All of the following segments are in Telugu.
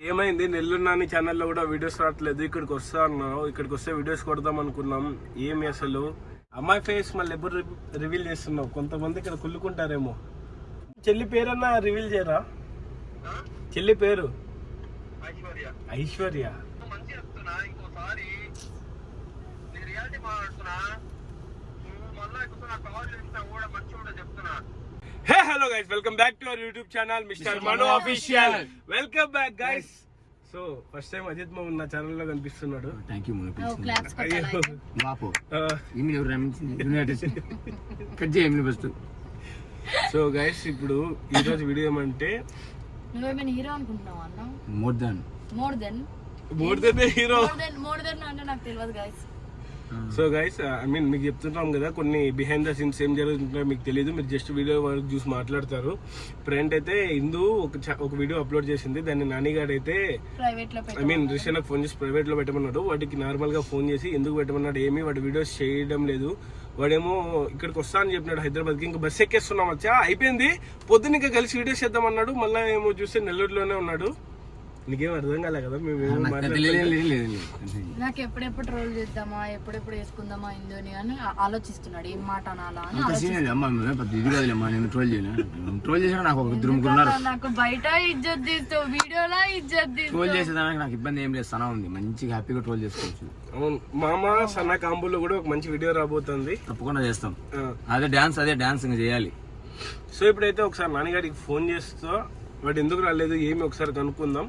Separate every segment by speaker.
Speaker 1: ఏమైంది నెల్లూరు నాని ఛానల్లో కూడా వీడియోస్ రావట్లేదు. ఇక్కడికి వస్తా అన్నావు, ఇక్కడికి వస్తే వీడియోస్ కొడదాం అనుకున్నాం. ఏమి అసలు అమ్మాయి ఫేస్ మళ్ళీ ఎప్పుడు రివీల్ చేస్తున్నావు? కొంతమంది ఇక్కడ కుళ్ళుకుంటారేమో. చెల్లి పేరన్నా రివీల్ చేయరా? చెల్లి పేరు Aishwarya. Hey, hello guys, welcome back to our YouTube channel Mr. Manu Official. Welcome back guys. So first time Ajit మామ నా ఛానల్ లో కనిపిస్తున్నాడు.
Speaker 2: థాంక్యూ మను.
Speaker 1: క్లాప్స్
Speaker 2: వాపో ఈమె ఎవరు యునైటెడ్ కట్ చేయమని ఫస్ట్. సో గైస్ ఇప్పుడు ఈ రోజు వీడియో ఏమంటే
Speaker 3: నువ్వేమైనా హీరో అనుకుంటున్నావా అన్న?
Speaker 2: మోర్ దెన్
Speaker 1: హీరో
Speaker 3: అంటే నాకు తెలియదు guys.
Speaker 1: So guys I mean మీకు చెప్తుంటాం కదా, కొన్ని బిహైండ్ ద సీన్స్ ఏం జరుగుతుంటాయో మీకు తెలియదు. మీరు జస్ట్ వీడియో వరకు చూసి మాట్లాడతారు. ఫ్రెండ్ అయితే ఇందు ఒక వీడియో అప్లోడ్ చేసింది, దాన్ని నానిగాడు అయితే ఐ మీన్ రిషన్కి ఫోన్ చేసి ప్రైవేట్ లో పెట్టమన్నాడు. వాడికి నార్మల్ గా ఫోన్ చేసి ఎందుకు పెట్టమన్నాడు, ఏమీ వాడి వీడియోస్ చేయడం లేదు. వాడేమో ఇక్కడికి వస్తా అని చెప్పినాడు హైదరాబాద్కి. ఇంకా బస్ ఎక్కేస్తున్నాం వచ్చా అయిపోయింది, పొద్దున్న ఇంకా కలిసి వీడియోస్ చేద్దామన్నాడు. మళ్ళీ ఏమో చూస్తే నెల్లూరులోనే ఉన్నాడు. నీకేం అర్థం కాలే కదా మేము
Speaker 3: నాకు ఎప్పుడెప్పుడు ట్రోల్ చేద్దామా, ఎప్పుడెప్పుడు వేసుకుందామా ఇందుని అని ఆలోచిస్తున్నాడు. ఏం మాట అనాలా అని. నాకు బయట ఇజ్జత్ తీస్తావు, వీడియోలో ఇజ్జత్
Speaker 2: ట్రోల్ చేసేదానికి నాకు ఇబ్బంది ఏం లేదు. సనా ఉంది, మంచిగా హ్యాపీగా ట్రోల్ చేసుకోవచ్చు.
Speaker 1: అవును మామ, సన్నా కాంబోలో కూడా ఒక మంచి వీడియో రాబోతుంది,
Speaker 2: తప్పకుండా చేస్తాం. అదే డాన్స్ ఇంకా చేయాలి.
Speaker 1: సో ఇప్పుడైతే ఒకసారి నాన్నగారికి ఫోన్ చేస్తా, వాడు ఎందుకు రాలేదు ఏమి ఒకసారి కనుక్కుందాం.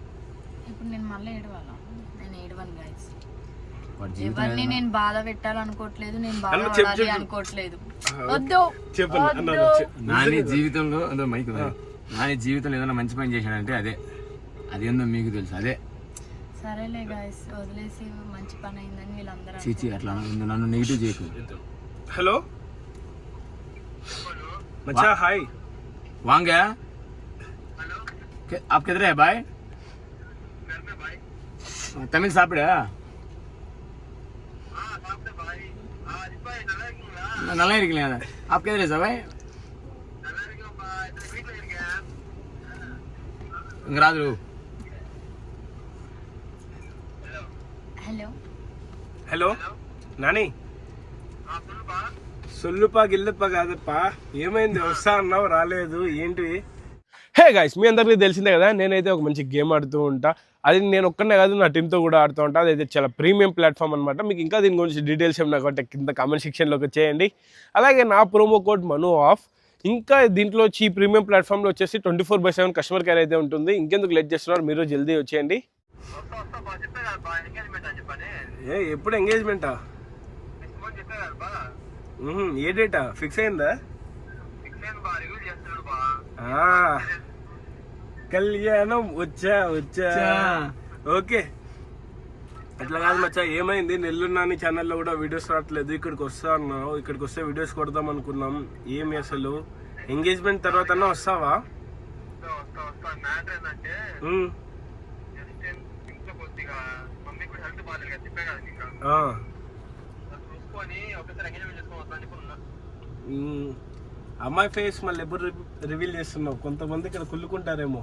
Speaker 3: ఇప్పుడు నేను మళ్ళీ ఏడవాలా? నేను ఏడవను గైస్. ఎవరిని నేను బాధ పెట్టాలనుకోవట్లేదు, నేను బాధ పడాలి అనుకోవట్లేదు. వద్దు
Speaker 2: నాని జీవితంలో నాని జీవితంలో ఏదైనా మంచి పని చేశాడంటే అదేందో మీకు తెలుసు. అదే
Speaker 3: సరేలే గైస్, వదిలేసి మంచి పని అయిందని వీళ్ళందరూ
Speaker 2: చీచి అట్లా నన్ను నెగిటివ్ చేయకు.
Speaker 1: హలో మచ్చా, హాయ్
Speaker 2: वांग आप किधर है भाई? तमिल सापड़ा நல்லா இருக்கீங்களா? आप किधर है सब भाई? इंगरादु.
Speaker 1: హలో నాని, సొల్లుపా గిల్లుపా కాదప్పా, ఏమైంది? వస్తా అన్నావు రాలేదు ఏంటి? హే గైస్, మీ అందరికీ తెలిసిందే కదా, నేనైతే ఒక మంచి గేమ్ ఆడుతూ ఉంటా. అది నేను ఒక్కనే కాదు, నా టీంతో కూడా ఆడుతూ ఉంటా. అదైతే చాలా ప్రీమియం ప్లాట్ఫామ్ అనమాట. మీకు ఇంకా దీని గురించి డీటెయిల్స్ ఏమన్నా కాబట్టి కింద కామెంట్ సెక్షన్లోకి చేయండి. అలాగే నా ప్రోమో కోడ్ మను ఆఫ్. ఇంకా దీంట్లో వచ్చి ఈ ప్రీమియం ప్లాట్ఫామ్లో వచ్చేసి 24/7 కస్టమర్ కేర్ అయితే ఉంటుంది. ఇంకెందుకు లేట్ చేస్తున్నారు, మీరు జల్దీ వచ్చేయండి. ఎప్పుడు ఎంగేజ్మెంటా? ఏ డేటా ఫిక్స్ అయిందా? కళ్యాణం వచ్చా ఓకే. అట్లా కాదు మచ్చా, ఏమైంది నెల్లూరు నాని ఛానల్లో కూడా వీడియోస్ రావట్లేదు. ఇక్కడికి వస్తా అన్నావు, ఇక్కడికి వస్తే వీడియోస్ కొడదాం అనుకున్నాం. ఏమి అసలు ఎంగేజ్మెంట్ తర్వాత అన్నా వస్తావా? అమ్మాయి ఫేస్ మళ్ళీ ఎప్పుడు రివీల్ చేస్తున్నావు? కొంతమంది ఇక్కడ కుళ్ళుకుంటారేమో,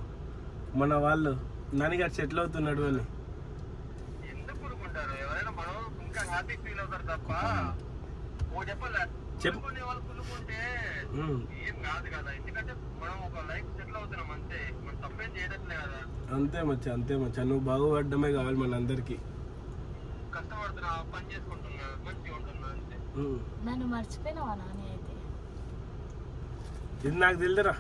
Speaker 1: మన వాళ్ళు నాన్నగారు సెటిల్ అవుతున్నాడు అని. అంతే మచ్చా నువ్వు బాగుపడ్డమే కావాలి మనందరికి.
Speaker 3: నన్ను మర్చిపోయినావా నాని? అయితే
Speaker 1: ఇది నాకు తెలియదురా.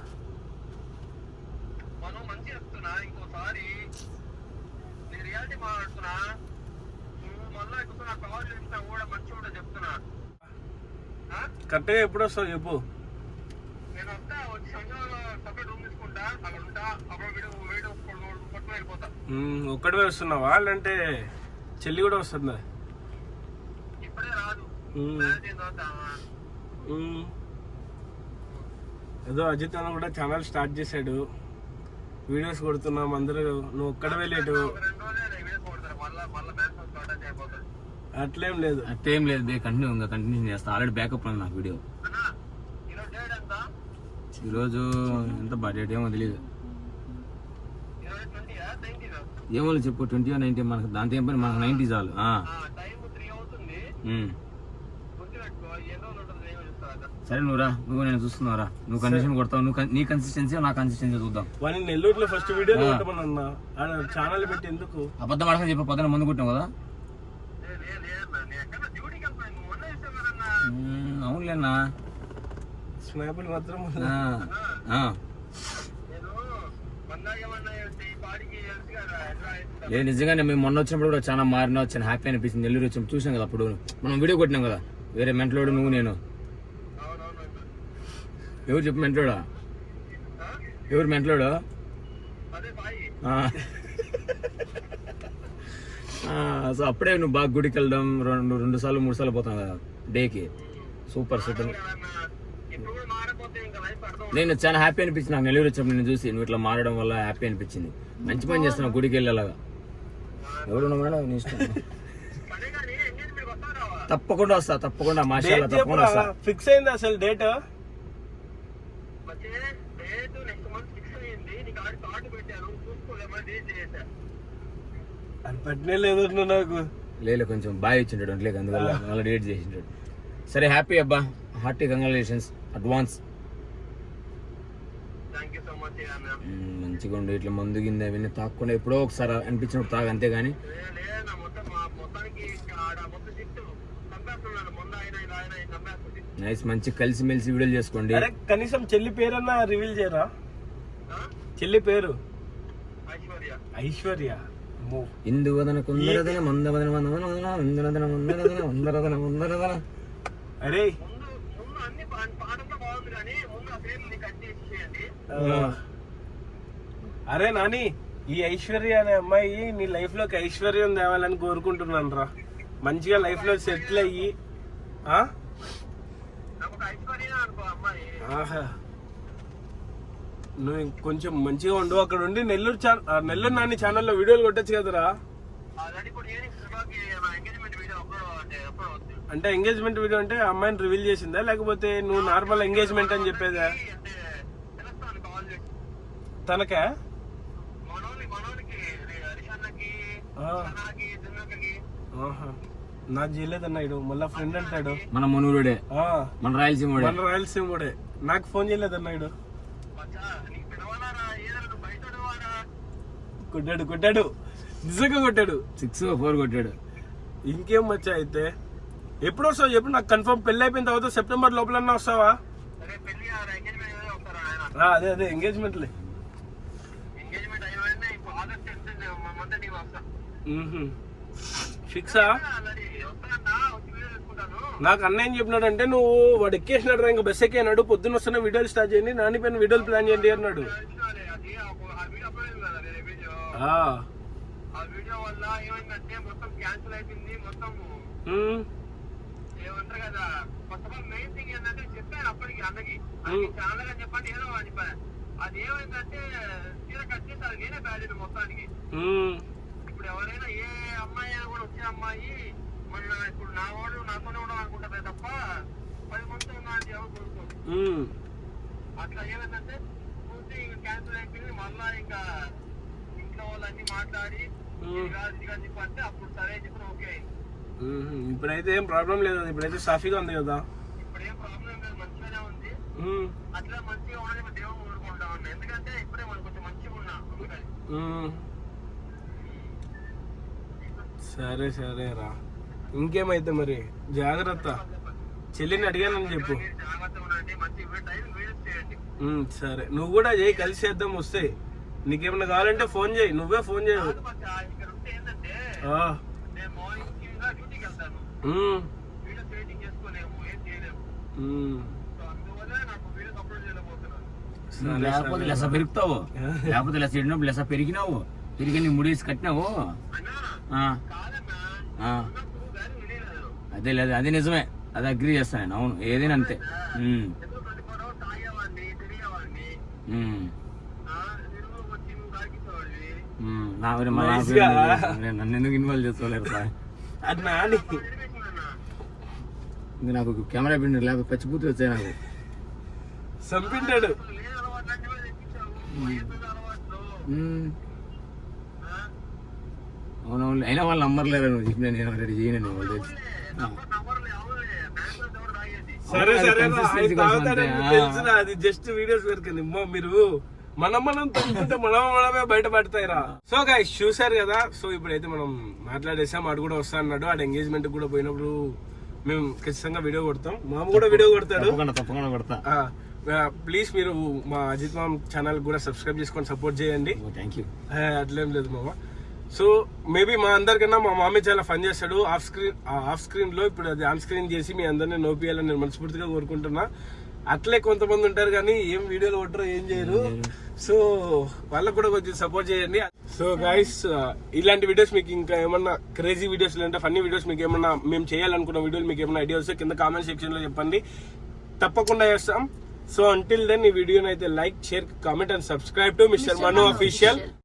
Speaker 1: కరెక్ట్గా ఎప్పుడు వస్తావు చెప్పు. ఒక్కడివే వస్తున్నావా లేదంటే చెల్లి కూడా వస్తుందా? ఏదో అజిత్ అన్న కూడా ఛానల్ స్టార్ట్ చేశాడు, వీడియోస్ కొడుతున్నాం అందరూ. నువ్వు ఒక్కడవే లేటు. అట్లేం లేదు
Speaker 2: కంటిన్యూ చేస్తా. ఆల్రెడీ బ్యాకప్ ఉంది నాకు వీడియో. ఈరోజు ఎంత బడ్జెట్ ఏమో తెలియదు. ఏమో చెప్పు 20 or 19 మనకు దాంతో ఏం పని, మనకు 90 చాలు. సరే నువ్వు రా, నువ్వు నేను చూస్తున్నావు రా, నువ్వు కండిషన్ కొడతావు, నువ్వు నీ కన్సిస్టెన్సీ నా కన్సిస్టెన్సీ చూద్దాం.
Speaker 1: వాడిని నెల్లూరులో ఫస్ట్ వీడియో కొట్టమన్నా ఛానల్ పెట్టి ఎందుకు
Speaker 2: అబద్ధం ఆడకని చెప్పి పొద్దున ముందు కొట్టాం కదా. అవునులేనా
Speaker 1: స్నాపులు మాత్రం
Speaker 2: లేదు నిజంగానే మేము మొన్న వచ్చినప్పుడు కూడా చాలా మారినా వచ్చాను, హ్యాపీ అనిపించింది. నెల్లూరు వచ్చి చూసాం కదా, అప్పుడు మనం వీడియో కొట్టినాం కదా, వేరే మెంటలోడు నువ్వు నేను. ఎవరు చెప్పు మెంటలోడా, ఎవరు మెంటలోడు? సో అప్పుడే నువ్వు బాగా గుడికి వెళ్ళడం, 2 సార్లు 3 సార్లు పోతాం కదా డేకి. Super super. నేను చాలా హ్యాపీ అనిపించింది నాకు నెల్లూరు వచ్చినప్పుడు నేను చూసి, నువ్వు ఇట్లా మారడం వల్ల హ్యాపీ అనిపించింది. మంచి పని చేస్తున్నావు గుడికి వెళ్ళేలాగా. ఎవరు మేడం నీ ఇష్టం. తప్పకుండా వస్తా, తప్పకుండా మాషాల్లా తప్పకుండా వస్తా.
Speaker 1: ఫిక్స్ అయింది అసలు డేట్? అని పెట్టనే లేదు నాకు.
Speaker 2: లేదు కొంచెం బాగా ఇచ్చింటాడు అంటలేదు, అందువల్ల మళ్ళీ డేట్ చేసింటాడు. సరే హ్యాపీ అబ్బా, హార్టీ కంగ్రాచులేషన్స్ అడ్వాన్స్. మంచిగా ఉండు, ఇట్లా మందు కింద అవన్నీ తాకుండా ఎప్పుడో ఒకసారి అనిపించినప్పుడు తాగు, అంతేగాని నైస్. మంచి కలిసి మెలిసి వీడియోలు చేసుకోండి.
Speaker 1: కనీసం చెల్లి పేరన్నా రివీల్ చేయరా? చెల్లి పేరు ఐశ్వర్య.
Speaker 2: ఇందువదన కుందరదన మందవదన మందవదన ఇందరదన ముందరదన వందరదన ముందరదన.
Speaker 1: అరే అరే నాని, ఈ ఐశ్వర్య అనే అమ్మాయి నీ లైఫ్ లోకి ఐశ్వర్యం తేవాలని కోరుకుంటున్నాను రా. మంచిగా లైఫ్ లో సెటిల్ అయ్యి నువ్వు కొంచెం మంచిగా ఉండు. అక్కడ ఉండి నెల్లూరు నాని ఛానల్లో వీడియోలు కొట్టచ్చు కదరా. అంటే ఎంగేజ్మెంట్ వీడియో అంటే అమ్మాయిని రివీల్ చేసిందా, లేకపోతే నువ్వు నార్మల్ ఎంగేజ్మెంట్ అని చెప్పేదా? తనకా? నాకు చేయలేదన్నా, ఇడు మళ్ళా ఫ్రెండ్ అంటాడు.
Speaker 2: మన మునూరుడే, మన
Speaker 1: రాయలసీముడే. నాకు ఫోన్ చేయలేదన్నా ఇడు. కొట్టాడు నిజంగా కొట్టాడు.
Speaker 2: 6 or 4 కొట్టాడు.
Speaker 1: ఇంకేం మచ్చా అయితే ఎప్పుడు వస్తావు చెప్పు నాకు. కన్ఫర్మ్ పెళ్లి అయిపోయిన తర్వాత సెప్టెంబర్ లోపలన్నా వస్తావా? అదే ఎంగేజ్మెంట్లే. ఫిక్సా? నాకు అన్న ఏం చెప్పినాడు అంటే, నువ్వు వాడు ఎక్కేసినాడు రా, ఇంకా బస్ ఎక్కినాడు, పొద్దున్న వస్తున్న వీడియోలు స్టార్ట్ చేయండి, నాని పైన వీడియోలు ప్లాన్ చేయండి అన్నాడు.
Speaker 4: ఇప్పుడు ఎవరైనా ఏ అమ్మాయి అయినా కూడా వచ్చే అమ్మాయి మన ఇప్పుడు నా వాడు నాతోనే ఉండడం అనుకుంటారు తప్ప 10 మంది ఉన్నా అని ఎవరు కోరుకోరు. అట్లా ఏమైందంటే పూర్తి క్యాన్సిల్ అయిపోయింది. మళ్ళా ఇంకా ఇంట్లో వాళ్ళన్నీ మాట్లాడి ఇది కాదు చెప్పి అంటే అప్పుడు సరే చెప్పిన ఓకే.
Speaker 1: ఇప్పుడైతే ఏం ప్రాబ్లం లేదు, ఇప్పుడైతే సాఫీగా ఉంది కదా.
Speaker 4: ఇప్పుడు ఏం ప్రాబ్లం లేదు, మంచిగానే ఉంది. అట్లా మంచిగా ఉండని దేవుడు కోరుకుంటా ఉన్నా, ఎందుకంటే ఇప్పుడే మనం కొంచెం మంచిగా ఉన్నా అందుకని.
Speaker 1: సరే రా. ఇంకేమైతే మరి జాగ్రత్త. చెల్లిని అడిగానని చెప్పు. సరే నువ్వు కూడా చేయి, కలిసి చేద్దాం. వస్తే నీకేమన్నా కావాలంటే ఫోన్ చేయి, నువ్వే ఫోన్ చేయవు.
Speaker 2: లేకపోతే లెస పెరుగుతావు, లేకపోతే లెస ఎడినప్పుడు లెస పెరిగినావు, తిరిగి నీ ముడేసి కట్టినావు. అదే లేదు, అది నిజమే, అది అగ్రీ చేస్తాను నేను. అవును, ఏదైనా అంతే. నన్ను ఎందుకు ఇన్వాల్వ్ చేసుకోలేరు సార్? నాకు కెమెరా పిండి లేకపోతే పచ్చిపూర్తి వచ్చాయి నాకు.
Speaker 1: చంపింటాడు.
Speaker 2: అవునవును, అయినా వాళ్ళు నమ్మర్లేరు నువ్వు చెప్పిన, నేను ఆల్రెడీ చేయను వాళ్ళు తెలుసు.
Speaker 4: నమ్మర్లే అవునులే బ్యాంకులో ఎవరు తాగేది
Speaker 1: సరే సరే
Speaker 2: consistency కోసం అంతే.
Speaker 1: తెలుసురా, అది జస్ట్ వీడియోస్ వరకు మీరు మనం తగ్గుకుంటే మనమే బయటపడతాయిరా. సో గైస్ చూసారు కదా, సో ఇప్పుడైతే మనం మాట్లాడేసాం, ఆడు కూడా వస్తా అన్నాడు. ఆడ ఎంగేజ్మెంట్ కూడా పోయినప్పుడు మేము ఖచ్చితంగా వీడియో కొడతాం, మామ కూడా వీడియో కొడతాడు.
Speaker 2: తప్పకుండా కొడతా.
Speaker 1: ప్లీజ్ మీరు మా అజిత్ మామ్ ఛానల్ కూడా సబ్స్క్రైబ్ చేసుకొని సపోర్ట్ చేయండి.
Speaker 2: Thank you.
Speaker 1: అట్లేం లేదు మామ. సో మేబీ మా అందరికన్నా మా మామీ చాలా ఫన్ చేస్తాడు ఆఫ్ స్క్రీన్ లో. ఇప్పుడు అది ఆన్ స్క్రీన్ చేసి మీ అందరినీ నోపియాలని నేను మనస్ఫూర్తిగా కోరుకుంటున్నా. అట్లే కొంతమంది ఉంటారు కానీ ఏం వీడియోలు కొట్టరు, ఏం చేయరు. సో వాళ్ళకు కూడా కొంచెం సపోర్ట్ చేయండి. సో గైస్ ఇలాంటి వీడియోస్ మీకు ఇంకా ఏమన్నా క్రేజీ వీడియోస్ లేదంటే ఫన్నీ వీడియోస్ మీకు ఏమన్నా మేము చేయాలనుకున్న వీడియోలు మీకు ఏమన్నా ఐడియా వస్తే కింద కామెంట్ సెక్షన్ లో చెప్పండి, తప్పకుండా చేస్తాం. సో అంటిల్ దెన్ ఈ వీడియోని అయితే like, share, comment and subscribe to mister Manu official.